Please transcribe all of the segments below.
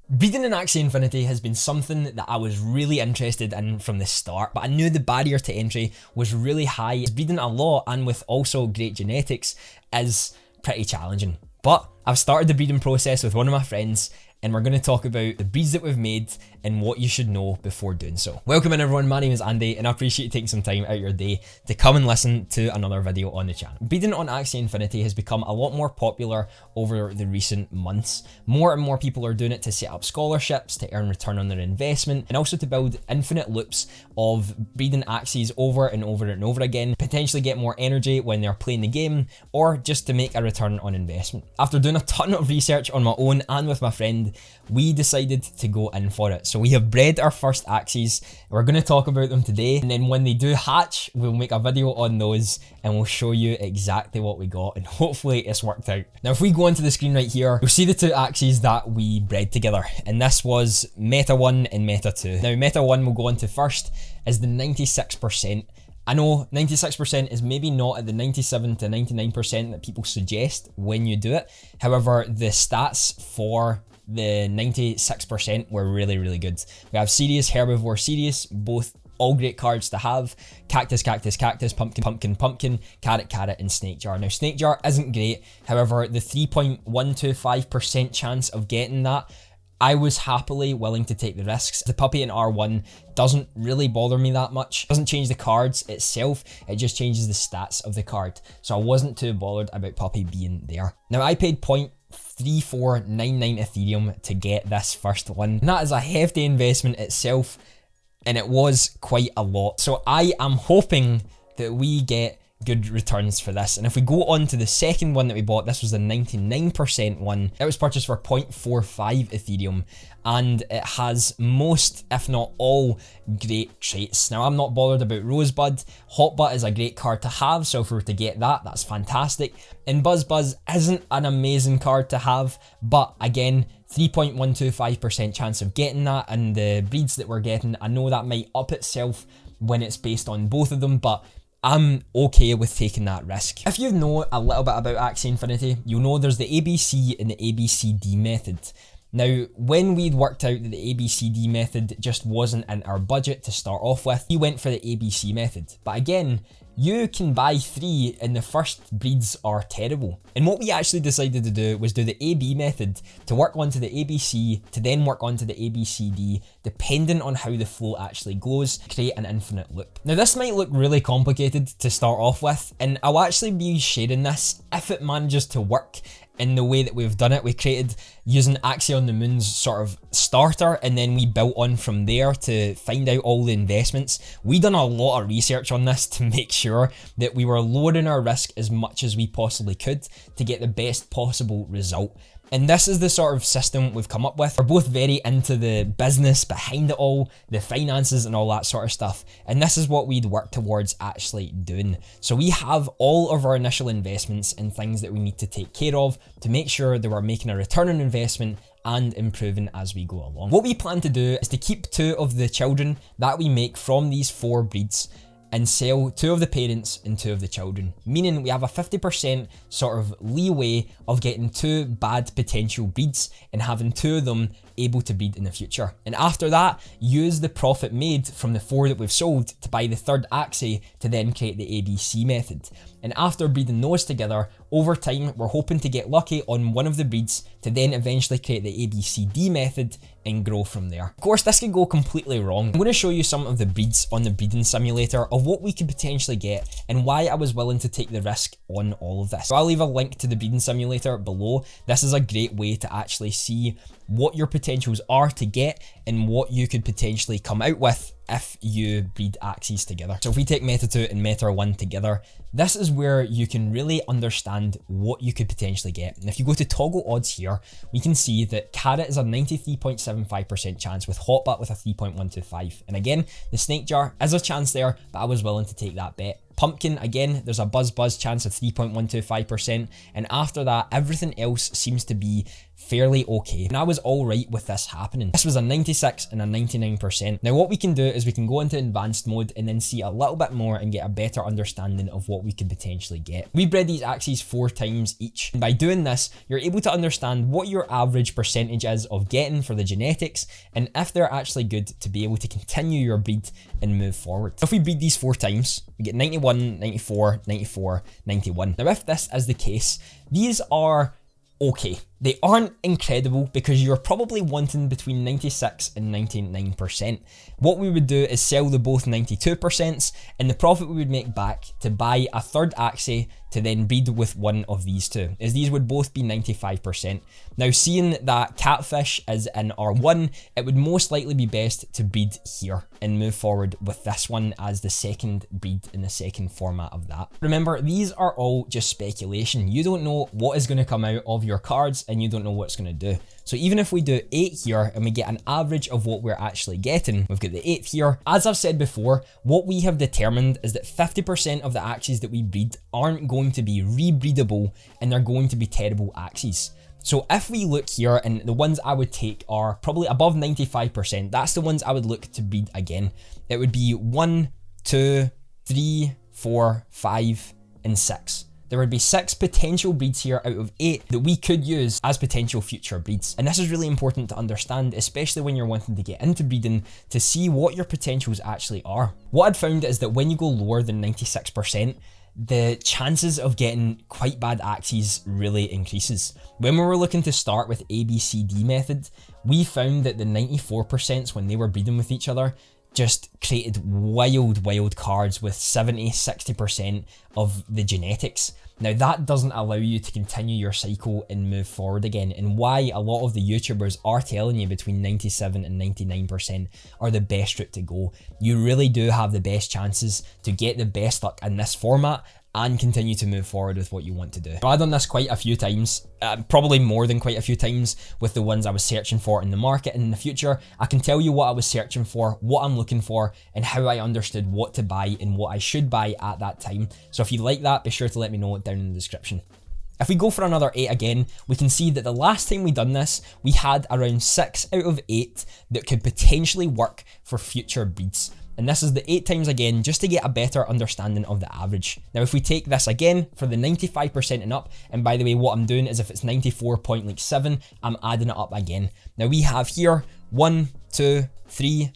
Breeding in Axie Infinity has been something that I was really interested in from the start, but I knew the barrier to entry was really high. Breeding a lot and with also great genetics is pretty challenging. But I've started the breeding process with one of my friends, and we're going to talk about the breeds that we've made and what you should know before doing so. Welcome in everyone, my name is Andy and I appreciate you taking some time out of your day to come and listen to another video on the channel. Breeding on Axie Infinity has become a lot more popular over the recent months. More and more people are doing it to set up scholarships, to earn return on their investment, and also to build infinite loops of breeding Axies over and over and over again, potentially get more energy when they're playing the game, or just to make a return on investment. After doing a ton of research on my own and with my friend, we decided to go in for it. So we have bred our first Axies. We're going to talk about them today, and then when they do hatch, we'll make a video on those and we'll show you exactly what we got, and hopefully it's worked out. Now if we go onto the screen right here, you'll see the two Axies that we bred together, and this was Meta 1 and Meta 2. Now Meta 1 we'll go on to first is the 96%. I know 96% is maybe not at the 97 to 99% that people suggest when you do it. However, the stats for the 96% were really good. We have Serious, Herbivore, Serious, both all great cards to have. Cactus, Cactus, Cactus, Pumpkin, Pumpkin, Pumpkin, Carrot, Carrot, and Snake Jar. Now Snake Jar isn't great, however the 3.125% chance of getting that, I was happily willing to take the risks. The puppy in R1 doesn't really bother me that much. It doesn't change the cards itself, it just changes the stats of the card. So I wasn't too bothered about puppy being there. Now I paid 0.3499 Ethereum to get this first one. And that is a hefty investment itself, and it was quite a lot. So I am hoping that we get good returns for this. And if we go on to the second one that we bought, this was the 99% one. It was purchased for 0.45 Ethereum, and it has most, if not all, great traits. Now I'm not bothered about Rosebud. Hotbutt is a great card to have, so if we were to get that, that's fantastic. And Buzz Buzz isn't an amazing card to have, but again, 3.125% chance of getting that, and the breeds that we're getting, I know that might up itself when it's based on both of them, but I'm okay with taking that risk. If you know a little bit about Axie Infinity, you'll know there's the ABC and the ABCD method. Now, when we'd worked out that the ABCD method just wasn't in our budget to start off with, we went for the ABC method. But again, you can buy 3 and the first breeds are terrible. And what we actually decided to do was do the AB method to work onto the ABC, to then work onto the ABCD, depending on how the flow actually goes, create an infinite loop. Now this might look really complicated to start off with, and I'll actually be sharing this if it manages to work in the way that we've done it. We created using Axie on the Moon's sort of starter, and then we built on from there to find out all the investments. We done a lot of research on this to make sure that we were lowering our risk as much as we possibly could to get the best possible result. And this is the sort of system we've come up with. We're both very into the business behind it all, the finances and all that sort of stuff. And this is what we'd work towards actually doing. So we have all of our initial investments and things that we need to take care of to make sure that we're making a return on investment and improving as we go along. What we plan to do is to keep 2 of the children that we make from these 4 breeds and sell 2 of the parents and 2 of the children, meaning we have a 50% sort of leeway of getting 2 bad potential breeds and having 2 of them able to breed in the future. And after that, use the profit made from the 4 that we've sold to buy the third Axie to then create the ABC method. And after breeding those together, over time, we're hoping to get lucky on one of the breeds to then eventually create the ABCD method and grow from there. Of course, this could go completely wrong. I'm going to show you some of the breeds on the breeding simulator of what we could potentially get and why I was willing to take the risk on all of this. So I'll leave a link to the breeding simulator below. This is a great way to actually see what your potentials are to get and what you could potentially come out with if you breed Axies together. So if we take Meta 2 and Meta 1 together, this is where you can really understand what you could potentially get. And if you go to toggle odds here, we can see that Carrot is a 93.75% chance with Hotbutt with a 3.125. And again, the Snake Jar is a chance there, but I was willing to take that bet. Pumpkin, again, there's a Buzz Buzz chance of 3.125%, and after that, everything else seems to be fairly okay, and I was alright with this happening. This was a 96 and a 99%. Now what we can do is we can go into advanced mode and then see a little bit more and get a better understanding of what we could potentially get. We bred these Axies 4 times each, and by doing this, you're able to understand what your average percentage is of getting for the genetics, and if they're actually good to be able to continue your breed and move forward. If we breed these 4 times, we get 91, 94, 94, 91. Now if this is the case, these are okay. They aren't incredible because you're probably wanting between 96 and 99%. What we would do is sell the both 92%, and the profit we would make back to buy a third Axie to then breed with one of these two, as these would both be 95%. Now seeing that Catfish is in R1, it would most likely be best to breed here and move forward with this one as the second breed in the second format of that. Remember, these are all just speculation. You don't know what is going to come out of your cards, and you don't know what it's going to do. So even if we do 8 here and we get an average of what we're actually getting, we've got the 8th here. As I've said before, what we have determined is that 50% of the Axies that we breed aren't going to be rebreedable, and they're going to be terrible Axies. So if we look here, and the ones I would take are probably above 95%, that's the ones I would look to breed again. It would be 1, 2, 3, 4, 5, and 6. There would be 6 potential breeds here out of 8 that we could use as potential future breeds. And this is really important to understand, especially when you're wanting to get into breeding, to see what your potentials actually are. What I'd found is that when you go lower than 96%, the chances of getting quite bad Axies really increases. When we were looking to start with ABCD method, we found that the 94% when they were breeding with each other just created wild cards with 70-60% of the genetics. Now that doesn't allow you to continue your cycle and move forward again, and why a lot of the YouTubers are telling you between 97 and 99% are the best route to go. You really do have the best chances to get the best luck in this format and continue to move forward with what you want to do. I've done this quite a few times, probably more than quite a few times with the ones I was searching for in the market. And in the future, I can tell you what I was searching for, what I'm looking for, and how I understood what to buy and what I should buy at that time. So if you like that, be sure to let me know down in the description. If we go for another 8 again, we can see that the last time we done this, we had around 6 out of 8 that could potentially work for future breeds. And this is the 8 times again, just to get a better understanding of the average. Now, if we take this again for the 95% and up, and by the way, what I'm doing is if it's 94.7, I'm adding it up again. Now we have here 1, 2, 3,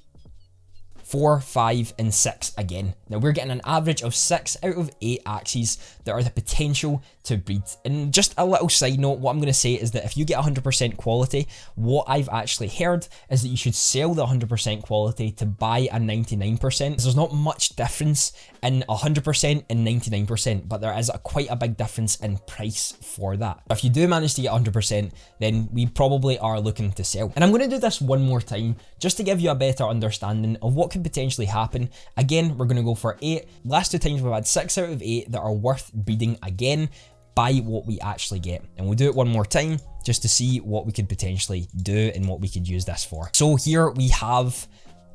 4, 5, and 6 again. Now we're getting an average of 6 out of 8 Axies that are the potential to breed. And just a little side note, what I'm going to say is that if you get 100% quality, what I've actually heard is that you should sell the 100% quality to buy a 99%. There's not much difference in 100% and 99%, but there is quite a big difference in price for that. If you do manage to get 100%, then we probably are looking to sell. And I'm going to do this one more time, just to give you a better understanding of what could potentially happen. Again, we're going to go for 8. Last 2 times we've had 6 out of 8 that are worth breeding again. Buy what we actually get, and we'll do it one more time just to see what we could potentially do and what we could use this for. So here we have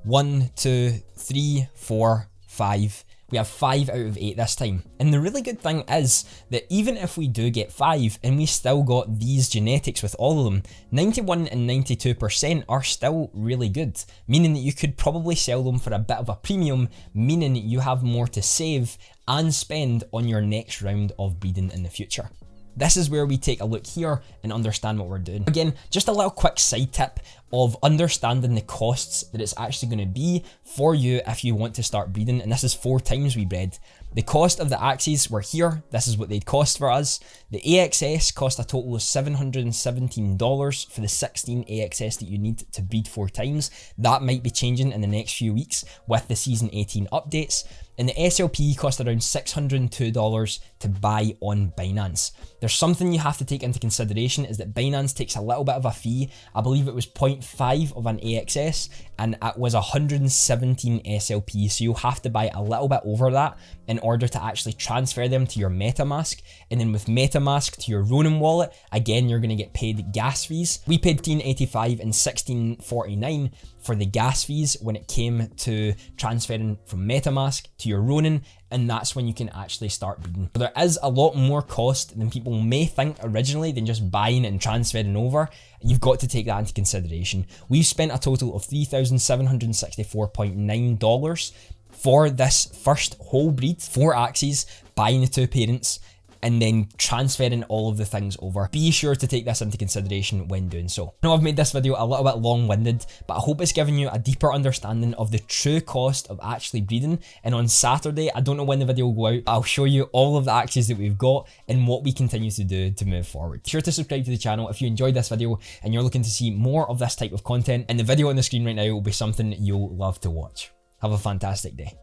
1, 2, 3, 4, 5. We have 5 out of 8 this time. And the really good thing is that even if we do get 5 and we still got these genetics with all of them, 91 and 92% are still really good, meaning that you could probably sell them for a bit of a premium, meaning you have more to save and spend on your next round of breeding in the future. This is where we take a look here and understand what we're doing. Again, just a little quick side tip of understanding the costs that it's actually going to be for you if you want to start breeding, and this is 4 times we bred. The cost of the Axies were here. This is what they'd cost for us. The AXS cost a total of $717 for the 16 AXS that you need to breed 4 times. That might be changing in the next few weeks with the season 18 updates. And the SLP cost around $602 to buy on Binance. There's something you have to take into consideration, is that Binance takes a little bit of a fee. I believe it was 0.5 of an AXS, and it was 117 SLP, so you'll have to buy a little bit over that in order to actually transfer them to your MetaMask. And then with MetaMask to your Ronin wallet, again, you're going to get paid gas fees. We paid $15.85 and $16.49 for the gas fees when it came to transferring from MetaMask to to your Ronin, and that's when you can actually start breeding. So there is a lot more cost than people may think originally than just buying it and transferring over. You've got to take that into consideration. We've spent a total of $3,764.9 for this first whole breed, 4 Axies, buying the 2 parents, and then transferring all of the things over. Be sure to take this into consideration when doing so. I know I've made this video a little bit long-winded, but I hope it's given you a deeper understanding of the true cost of actually breeding. And on Saturday, I don't know when the video will go out, I'll show you all of the Axies that we've got and what we continue to do to move forward. Be sure to subscribe to the channel if you enjoyed this video and you're looking to see more of this type of content, and the video on the screen right now will be something you'll love to watch. Have a fantastic day.